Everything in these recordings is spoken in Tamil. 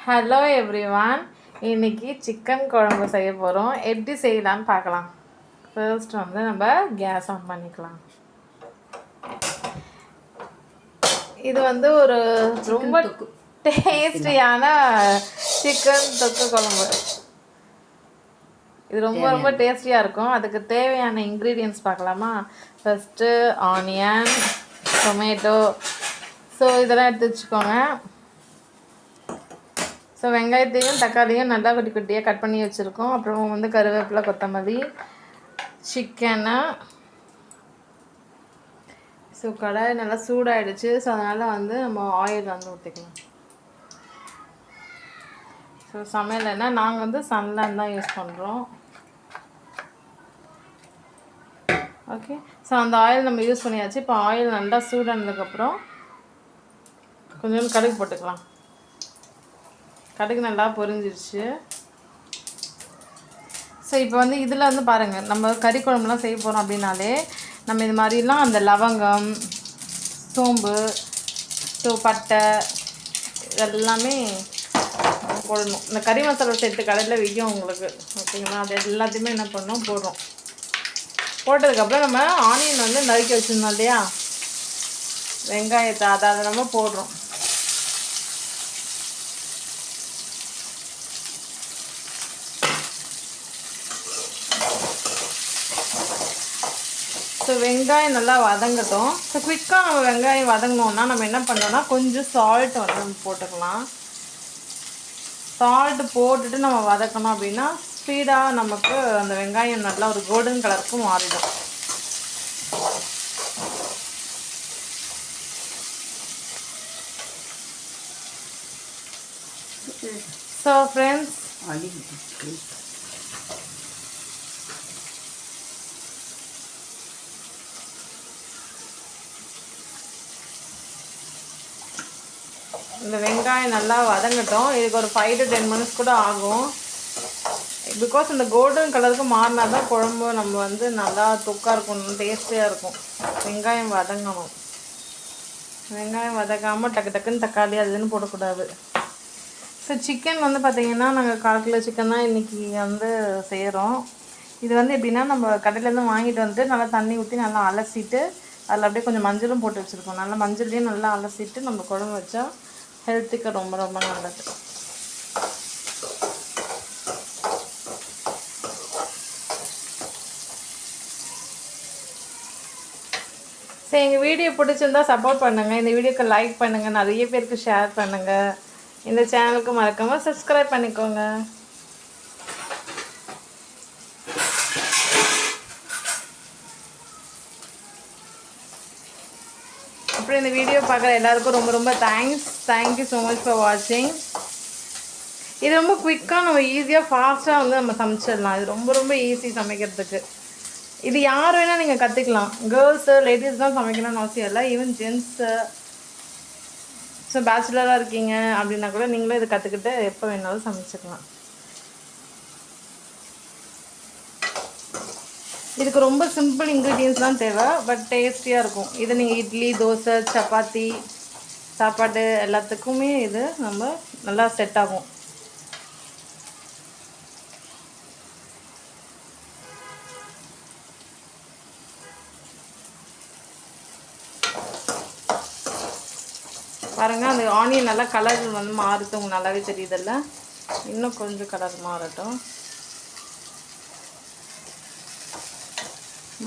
ஹலோ எவ்ரிவான், இன்றைக்கி சிக்கன் குழம்பு செய்ய போகிறோம். எப்படி செய்யலான்னு பார்க்கலாம். ஃபர்ஸ்ட் வந்து நம்ம கேஸ் ஆன் பண்ணிக்கலாம். இது வந்து ஒரு ரொம்ப டேஸ்டியான சிக்கன் தொக்கு குழம்பு. இது ரொம்ப டேஸ்டியாக இருக்கும். அதுக்கு தேவையான இன்க்ரீடியன்ட்ஸ் பார்க்கலாமா? ஃபஸ்ட்டு ஆனியன், டொமேட்டோ, ஸோ இதெல்லாம் எடுத்து வச்சுக்கோங்க. ஸோ வெங்காயத்தையும் தக்காளியும் நல்லா குட்டி குட்டியாக கட் பண்ணி வச்சுருக்கோம். அப்புறம் வந்து கருவேப்பிலை, கொத்தமல்லி, சிக்கனு. ஸோ கடாய் நல்லா சூடாகிடுச்சு. ஸோ அதனால் வந்து நம்ம ஆயில் வந்து ஊற்றிக்கலாம். ஸோ சமையல்னா நாங்கள் வந்து சன்லேண்ட் தான் யூஸ் பண்ணுறோம். ஓகே, ஸோ அந்த ஆயில் நம்ம யூஸ் பண்ணியாச்சு. இப்போ ஆயில் நல்லா சூடானதுக்கப்புறம் கொஞ்சம் கடுகு போட்டுக்கலாம். கடுகு நல்லா பொரிஞ்சிருச்சு. ஸோ இப்போ வந்து இதில் வந்து பாருங்கள், நம்ம கறி குழம்புலாம் செய்ய போகிறோம் அப்படின்னாலே நம்ம இது மாதிரிலாம் அந்த லவங்கம், சோம்பு, ஸோ பட்டை இதெல்லாமே போடணும். இந்த கறி மசாலா சேர்த்து கடையில் விற்கும் உங்களுக்கு, ஓகேங்களா? அது எல்லாத்தையுமே என்ன பண்ணணும், போடுறோம். போட்டதுக்கப்புறம் நம்ம ஆனியன் வந்து நறுக்கி வச்சுருந்தோம் இல்லையா, வெங்காயத்தை அதை நம்ம போடுறோம். ஸோ வெங்காயம் நல்லா வதங்கட்டும். ஸோ குயிக்காக நம்ம வெங்காயம் வதங்கணுன்னா நம்ம என்ன பண்ணோன்னா கொஞ்சம் சால்ட் வந்து நம்ம போட்டுக்கலாம். சால்ட்டு போட்டுட்டு நம்ம வதக்கணும் அப்படின்னா ஸ்பீடாக நமக்கு அந்த வெங்காயம் நல்லா ஒரு கோல்டன் கலருக்கு மாறிடும். ஸோ ஃப்ரெண்ட்ஸ், இந்த வெங்காயம் நல்லா வதங்கட்டும். இதுக்கு ஒரு 5 to 10 minutes கூட ஆகும். பிகாஸ் இந்த கோல்டன் கலருக்கு மாறினா தான் குழம்பு நம்ம வந்து நல்லா தொக்காக இருக்கும், டேஸ்டியாக இருக்கும். வெங்காயம் வதங்கணும். வெங்காயம் வதக்காமல் டக்கு டக்குன்னு தக்காளி அதுன்னு போடக்கூடாது. ஸோ சிக்கன் வந்து பார்த்திங்கன்னா நாங்கள் 1/4 கிலோ சிக்கன் தான் இன்றைக்கி வந்து செய்கிறோம். இது வந்து எப்படின்னா நம்ம கடையிலேருந்து வாங்கிட்டு வந்து நல்லா தண்ணி ஊற்றி நல்லா அலசிட்டு அதில் அப்படியே கொஞ்சம் மஞ்சளும் போட்டு வச்சுருக்கோம். நல்லா மஞ்சள்லேயும் நல்லா அலசிட்டு நம்ம குழம்பு வச்சா ஹெல்த்துக்கு ரொம்ப நல்லது. ஸோ எங்கள் வீடியோ பிடிச்சிருந்தா சப்போர்ட் பண்ணுங்கள். இந்த வீடியோக்கு லைக் பண்ணுங்கள், நிறைய பேருக்கு ஷேர் பண்ணுங்கள். இந்த சேனலுக்கு மறக்காமல் சப்ஸ்கிரைப் பண்ணிக்கோங்க. அப்புறம் இந்த வீடியோ பார்க்குற எல்லாருக்கும் ரொம்ப தேங்க்யூ ஸோ மச் ஃபார் வாட்சிங். இது ரொம்ப குயிக்காக நம்ம ஈஸியாக ஃபாஸ்ட்டாக வந்து நம்ம சமைச்சிடலாம். இது ரொம்ப ஈஸி சமைக்கிறதுக்கு. இது யார் வேணால் நீங்கள் கற்றுக்கலாம். கேர்ள்ஸு, லேடிஸ் தான் சமைக்கணும்னு அவசியம் இல்லை. ஈவன் ஜென்ஸு, ஸோ பேச்சுலராக இருக்கீங்க அப்படின்னா கூட நீங்களும் இதை கற்றுக்கிட்டு எப்போ வேணாலும் சமைச்சிக்கலாம். இதுக்கு ரொம்ப சிம்பிள் இன்க்ரீடியன்ஸ் தான் தேவை, பட் டேஸ்டியாக இருக்கும். இதை நீங்கள் இட்லி, தோசை, சப்பாத்தி, சாப்பாடு எல்லாத்துக்குமே இது நம்ம நல்லா செட் ஆகும். பாருங்கள், அந்த ஆனியன் நல்லா கலர் வந்து மாறுது, உங்களுக்கு நல்லாவே தெரியுதில்ல. இன்னும் கொஞ்சம் கலர் மாறட்டும்.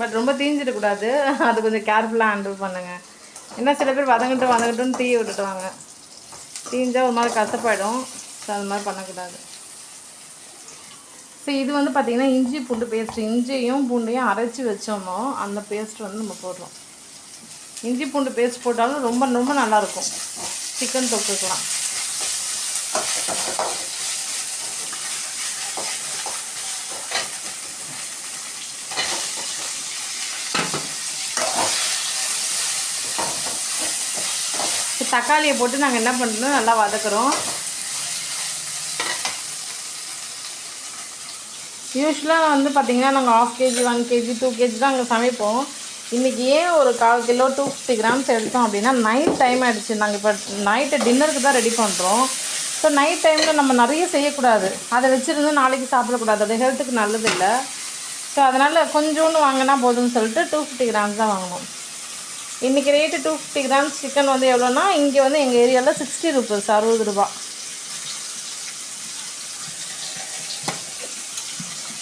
பட் ரொம்ப தீஞ்சிடக்கூடாது, அது கொஞ்சம் கேர்ஃபுல்லாக ஹேண்டில் பண்ணுங்கள். ஏன்னா சில பேர் வதங்கட்டும்னு தீயை விட்டுட்டுவாங்க. தீஞ்சால் ஒரு மாதிரி கசப்பாயிடும். ஸோ அது மாதிரி பண்ணக்கூடாது. ஸோ இது வந்து பார்த்திங்கன்னா இஞ்சி பூண்டு பேஸ்ட்டு, இஞ்சியும் பூண்டையும் அரைச்சி வச்சோமோ அந்த பேஸ்ட் வந்து நம்ம போடுறோம். இஞ்சி பூண்டு பேஸ்ட் போட்டாலும் ரொம்ப நல்லாயிருக்கும் சிக்கன் தொக்குக்கலாம். தக்காளியை போட்டு நாங்கள் என்ன பண்ணுறோம், நல்லா வதக்குறோம். யூஸ்வலாக வந்து பார்த்திங்கன்னா நாங்கள் 1/2 kg, 1 kg, 2 kg தான் அங்கே சமைப்போம். இன்றைக்கி ஏன் ஒரு 1/4 கிலோ 250 grams எடுத்தோம் அப்படின்னா நைட் டைம் ஆகிடுச்சு. நாங்கள் இப்போ நைட்டு டின்னருக்கு தான் ரெடி பண்ணுறோம். ஸோ நைட் டைமில் நம்ம நிறைய செய்யக்கூடாது, அதை வச்சுருந்து நாளைக்கு சாப்பிடக்கூடாது, அது ஹெல்த்துக்கு நல்லது இல்லை. ஸோ அதனால் கொஞ்சோண்டு வாங்கினா போதும்னு சொல்லிட்டு 250 கிராம்ஸ் தான் வாங்கணும். இன்றைக்கி ரேட்டு 250 கிராம்ஸ் சிக்கன் வந்து எவ்வளோனா, இங்கே வந்து எங்கள் ஏரியாவில் 60 ரூபீஸ், 60 ரூபா.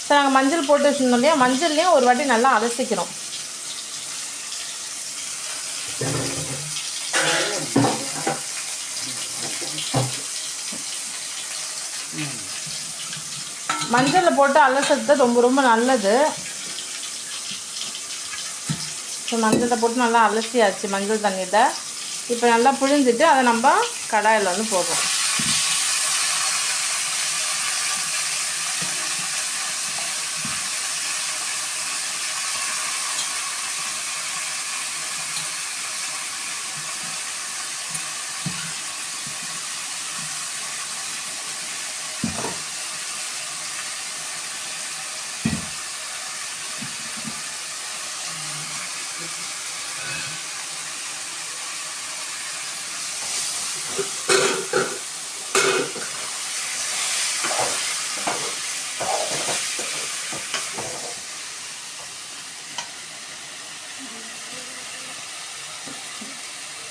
ஸோ நாங்கள் மஞ்சள் போட்டு வச்சுருந்தோம் இல்லையா, மஞ்சள்லேயும் ஒரு வாட்டி நல்லா அலசிக்கிறோம். மஞ்சளில் போட்டு அலசுறது ரொம்ப ரொம்ப நல்லது. ஸோ மஞ்சளில் போட்டு நல்லா அலசியாச்சு மஞ்சள் தண்ணியில். இப்போ நல்லா புழிஞ்சிட்டு அதை நம்ம கடாயில் வந்து போடுறோம்.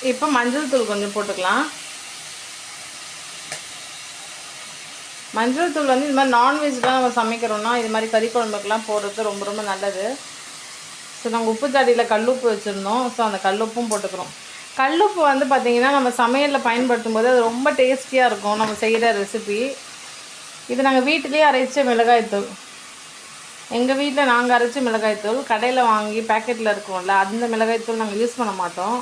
இப்போ மஞ்சள் தூள் கொஞ்சம் போட்டுக்கலாம். மஞ்சள் தூள் வந்து இது மாதிரி நான்வெஜ்லாம் நம்ம சமைக்கிறோன்னா இது மாதிரி கறி குழம்புக்கெலாம் போடுறது ரொம்ப ரொம்ப நல்லது. ஸோ நாங்கள் உப்பு ஜாடியில் கல்லுப்பு வச்சுருந்தோம். ஸோ அந்த கல்லுப்பும் போட்டுக்கிறோம். கல்லுப்பு வந்து பார்த்திங்கன்னா நம்ம சமையலில் பயன்படுத்தும் போது அது ரொம்ப டேஸ்டியாக இருக்கும் நம்ம செய்கிற ரெசிபி. இது நாங்கள் வீட்டிலேயே அரைச்ச மிளகாய்த்தூள். எங்கள் வீட்டில் நாங்கள் அரைச்ச மிளகாய்த்தூள், கடையில் வாங்கி பேக்கெட்டில் இருக்கும்ல அந்த மிளகாய்த்தூள் நாங்கள் யூஸ் பண்ண மாட்டோம்.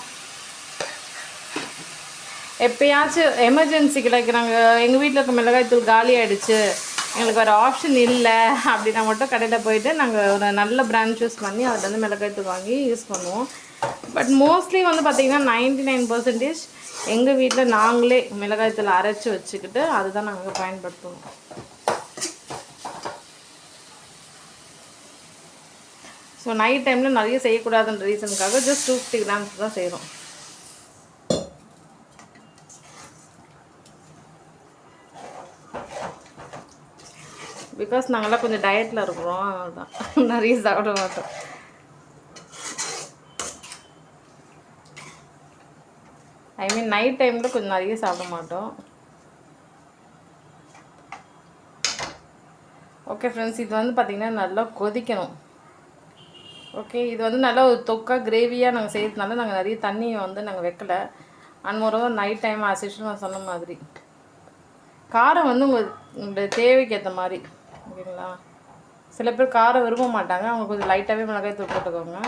எப்போயாச்சும் எமர்ஜென்சிக்கு லைக் நாங்கள் எங்கள் வீட்டில் இருக்க மிளகாய்த்தூள் காலி ஆகிடுச்சு, எங்களுக்கு வேறு ஆப்ஷன் இல்லை அப்படின்னா மட்டும் கடையில் போயிட்டு நாங்கள் ஒரு நல்ல பிராண்ட் சூஸ் பண்ணி அதில் வந்து மிளகாய்த்தூள் வாங்கி யூஸ் பண்ணுவோம். பட் மோஸ்ட்லி வந்து பார்த்திங்கன்னா 99% எங்கள் வீட்டில் நாங்களே மிளகாய்த்தூள் அரைச்சி வச்சுக்கிட்டு அதுதான் நாங்கள் பயன்படுத்துவோம். ஸோ நைட் டைமில் நிறைய செய்யக்கூடாதுன்ற ரீசனுக்காக ஜஸ்ட் 250 கிராம்ஸ் தான் செய்கிறோம். பிகாஸ் நாங்கள்லாம் கொஞ்சம் டயட்டில் இருக்கிறோம், அதுதான் நிறைய சாப்பிட மாட்டோம். ஐ மீன் நைட் டைமில் கொஞ்சம் நிறைய சாப்பிட மாட்டோம். ஓகே ஃப்ரெண்ட்ஸ், இது வந்து பார்த்திங்கன்னா நல்லா கொதிக்கணும். ஓகே, இது வந்து நல்லா ஒரு தொக்கா கிரேவியாக நாங்கள் செய்கிறதுனால நாங்கள் நிறைய தண்ணியை வந்து நாங்கள் வைக்கலை. அண்ட் மோரோவர் நைட் டைம் ஆசிஷன் நான் சொன்ன மாதிரி காரம் வந்து உங்களுடைய தேவைக்கு ஏற்ற மாதிரி, ஓகேங்களா. சில பேர் காரம் விரும்ப மாட்டாங்க, அவங்க கொஞ்சம் லைட்டாகவே மிளகாய் தூள் போட்டுக்கோங்க.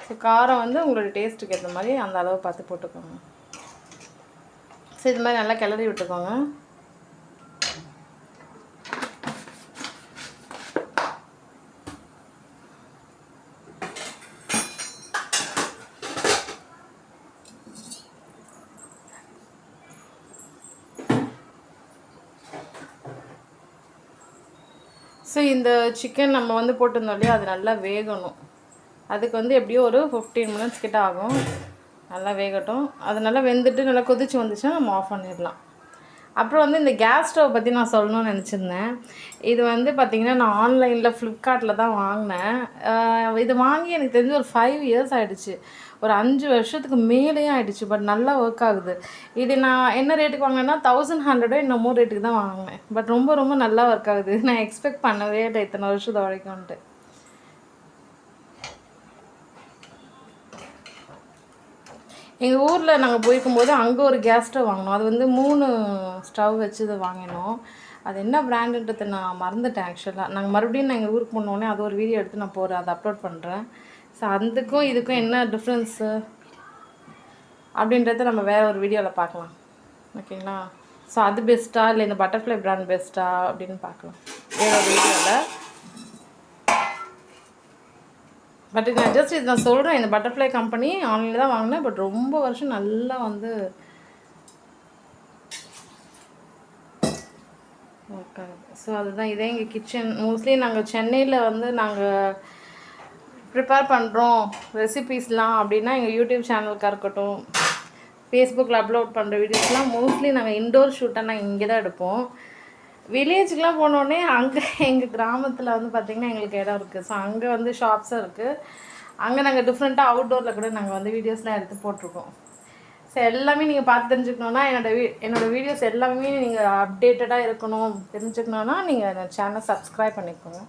ஸோ காரம் வந்து உங்களோட டேஸ்ட்டுக்கு ஏற்ற மாதிரி அந்த அளவு பார்த்து போட்டுக்கோங்க. ஸோ இது மாதிரி நல்லா கிளறி விட்டுக்கோங்க. ஸோ இந்த சிக்கன் நம்ம வந்து போட்டிருந்தோம் இல்லையா, அது நல்லா வேகணும். அதுக்கு வந்து எப்படியும் ஒரு 15 மினிட்ஸ் கிட்ட ஆகும். நல்லா வேகட்டும். அது நல்லா வெந்துட்டு நல்லா கொதிச்சு வந்துச்சுன்னா நம்ம ஆஃப் பண்ணிடலாம். அப்புறம் வந்து இந்த கேஸ் ஸ்டவ் பற்றி நான் சொல்லணும்னு நினச்சிருந்தேன். இது வந்து பார்த்திங்கன்னா நான் ஆன்லைனில் ஃப்ளிப்கார்ட்டில் தான் வாங்கினேன். இது வாங்கி எனக்கு தெரிஞ்சு ஒரு 5 இயர்ஸ் ஆகிடுச்சு, ஒரு 5 வருஷத்துக்கு மேலேயும் ஆகிடுச்சு. பட் நல்லா ஒர்க் ஆகுது. இது நான் என்ன ரேட்டுக்கு வாங்கினேன்னா 1100 என்னமோ ரேட்டுக்கு தான் வாங்கினேன். பட் ரொம்ப ரொம்ப நல்லா ஒர்க் ஆகுது. நான் எக்ஸ்பெக்ட் பண்ணவே இல்லை இத்தனை வருஷத்து வரைக்கும்ன்ட்டு. எங்கள் ஊரில் நாங்கள் போயிருக்கும்போது அங்கே ஒரு கேஸ் ஸ்டவ் வாங்கினோம். அது வந்து 3 ஸ்டவ் வச்சு இதை வாங்கினோம். அது என்ன பிராண்டுன்றது நான் மறந்துட்டேன் ஆக்சுவலாக. நாங்கள் மறுபடியும் நான் எங்கள் ஊருக்கு போனோடனே அது ஒரு வீடியோ எடுத்து நான் போகிறேன், அதை அப்லோட் பண்ணுறேன். ஸோ அதுக்கும் இதுக்கும் என்ன டிஃப்ரென்ஸு அப்படின்றத நம்ம வேறு ஒரு வீடியோவில் பார்க்கலாம், ஓகேங்களா. ஸோ அது பெஸ்ட்டாக இல்லை இந்த பட்டர்ஃப்ளை பிராண்ட் பெஸ்ட்டாக அப்படின்னு பார்க்கலாம் வேறு ஒரு வீடியோவில். பட் நான் ஜஸ்ட் இது நான் சொல்கிறேன், இந்த பட்டர்ஃப்ளை கம்பெனி ஆன்லைனில் தான் வாங்கினேன். பட் ரொம்ப வருஷம் நல்லா வந்து ஓகே. ஸோ அதுதான் இதே எங்கள் கிச்சன். மோஸ்ட்லி நாங்கள் சென்னையில் வந்து நாங்கள் ப்ரிப்பேர் பண்ணுறோம் ரெசிபீஸ்லாம் அப்படின்னா எங்கள் யூடியூப் சேனலுக்காக இருக்கட்டும், ஃபேஸ்புக்கில் அப்லோட் பண்ணுற வீடியோஸ்லாம் மோஸ்ட்லி நாங்கள் இன்டோர் ஷூட்டாக நாங்கள் இங்கே தான் எடுப்போம். வில்லேஜுக்கெலாம் போனோடனே அங்கே எங்கள் கிராமத்தில் வந்து பார்த்திங்கன்னா எங்களுக்கு இடம் இருக்குது. ஸோ அங்கே வந்து ஷாப்ஸும் இருக்குது. அங்கே நாங்கள் டிஃப்ரெண்ட்டாக அவுட்டோரில் கூட நாங்கள் வந்து வீடியோஸ்லாம் எடுத்து போட்டிருக்கோம். ஸோ எல்லாமே நீங்கள் பார்த்து தெரிஞ்சுக்கணுன்னா என்னோடய வீடியோஸ் எல்லாமே நீங்கள் அப்டேட்டடாக இருக்கணும் தெரிஞ்சுக்கணுன்னா நீங்கள் என்னோடய சேனலை சப்ஸ்கிரைப் பண்ணிக்கோங்க.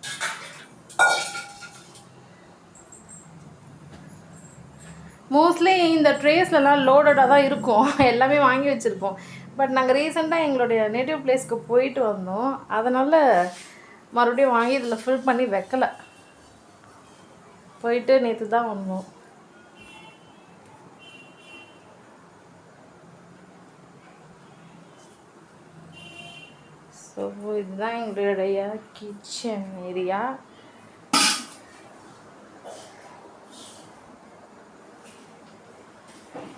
மோஸ்ட்லி இந்த ட்ரேஸ்லலாம் லோடடாக தான் இருக்கும். எல்லாமே வாங்கி வச்சுருப்போம். பட் நாங்கள் ரீசெண்டாக எங்களுடைய நேட்டிவ் பிளேஸ்க்கு போயிட்டு வந்தோம். அதனால் மறுபடியும் வாங்கி இதில் ஃபில் பண்ணி வைக்கலை. போயிட்டு நேற்று தான் வந்தோம். ஸோ இதுதான் எங்களுடைய கிச்சன் ஏரியா.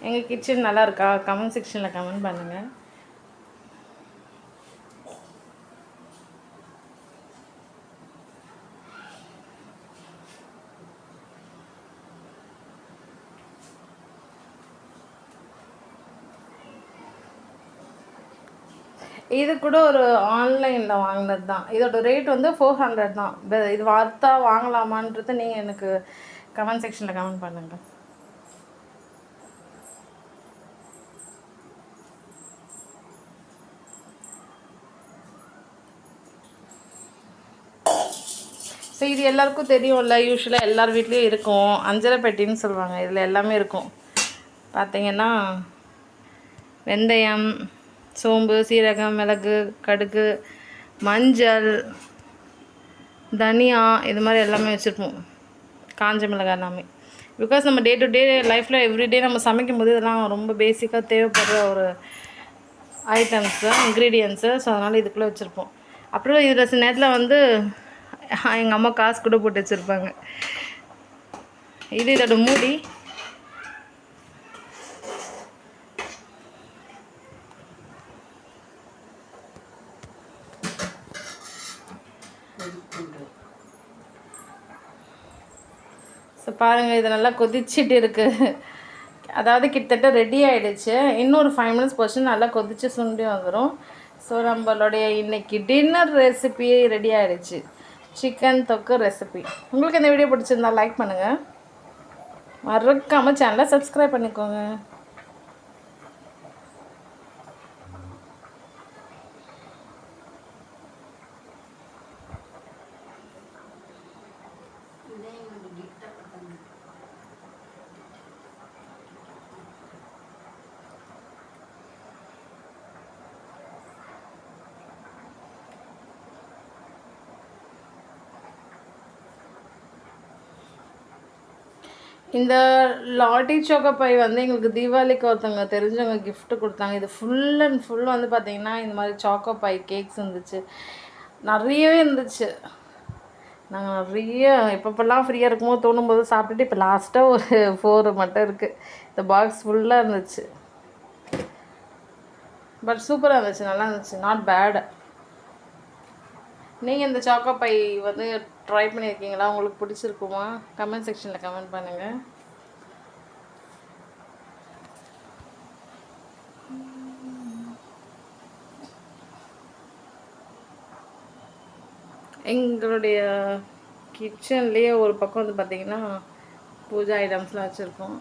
எங்கள் கிச்சன் நல்லா இருக்கா? கமெண்ட் செக்ஷனில் கமெண்ட் பண்ணுங்கள். இது கூட ஒரு ஆன்லைனில் வாங்கினது தான். இதோட ரேட் வந்து 400 தான். இது வார்த்தா வாங்கலாமான்றது நீங்கள் எனக்கு கமெண்ட் செக்ஷனில் கமெண்ட் பண்ணுங்கள். ஸோ இது எல்லாருக்கும் தெரியும்ல, யூஸ்வலாக எல்லார் வீட்லேயும் இருக்கும். அஞ்சரை பெட்டின்னு சொல்லுவாங்க. இதில் எல்லாமே இருக்கும். பார்த்திங்கன்னா வெந்தயம், சோம்பு, சீரகம், மிளகு, கடுகு, மஞ்சள், தனியா, இது மாதிரி எல்லாமே வச்சுருப்போம். காஞ்ச மிளகாய் எல்லாமே. பிகாஸ் நம்ம டே டு டே லைஃப்பில் எவ்ரிடே நம்ம சமைக்கும் போது இதெல்லாம் ரொம்ப பேசிக்காக தேவைப்படுற ஒரு ஐட்டம்ஸு, இன்க்ரீடியன்ஸு. ஸோ அதனால் இதுக்குள்ளே வச்சுருப்போம். அப்புறம் இதில் சில நேரத்தில் வந்து எங்கள் அம்மா காசு கூட போட்டு வச்சுருப்பாங்க. இது இதோட மூடி. ஸோ பாருங்கள், இது நல்லா கொதிச்சுட்டு இருக்குது. அதாவது கிட்டத்தட்ட ரெடி ஆகிடுச்சு. இன்னொரு 5 மினிட்ஸ் போச்சு, நல்லா கொதிச்சு சுண்டி வந்துடும். ஸோ நம்மளுடைய இன்றைக்கி டின்னர் ரெசிபி ரெடி ஆகிடுச்சு. சிக்கன் தொக்கு ரெசிபி. உங்களுக்கு இந்த வீடியோ பிடிச்சிருந்தா லைக் பண்ணுங்கள். மறக்காமல் சேனலை சப்ஸ்கிரைப் பண்ணிக்கோங்க. இந்த லாட்டி சோக்கோ பை வந்து எங்களுக்கு தீபாவளிக்கு ஒருத்தவங்க தெரிஞ்சவங்க கிஃப்ட் கொடுத்தாங்க. இது ஃபுல் அண்ட் ஃபுல் வந்து பார்த்திங்கன்னா இந்த மாதிரி சாக்கோ பை கேக்ஸ் இருந்துச்சு. நிறையவே இருந்துச்சு. நாங்கள் நிறைய எப்பப்பெல்லாம் ஃப்ரீயாக இருக்குமோ தோணும்போது சாப்பிட்டுட்டு இப்போ லாஸ்ட்டாக ஒரு 4 மட்டும் இருக்குது. இந்த பாக்ஸ் ஃபுல்லாக இருந்துச்சு. பட் சூப்பராக இருந்துச்சு, நல்லா இருந்துச்சு, நாட் பேட். நீங்கள் இந்த சாக்கோ பை வந்து ட்ரை பண்ணியிருக்கீங்களா? உங்களுக்கு பிடிச்சிருக்குமா? கமெண்ட் செக்ஷனில் கமெண்ட் பண்ணுங்கள். எங்களுடைய கிச்சன்லேயே ஒரு பக்கம் வந்து பார்த்திங்கன்னா பூஜா ஐட்டம்ஸ்லாம் வச்சுருக்கோம்.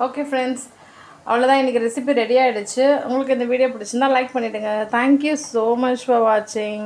ஓகே ஃப்ரெண்ட்ஸ், அவ்வளோதான். இன்றைக்கி ரெசிபி ரெடி ஆகிடுச்சு. உங்களுக்கு இந்த வீடியோ பிடிச்சிருந்தா லைக் பண்ணிவிடுங்க. தேங்க்யூ ஸோ மச் ஃபார் வாட்சிங்.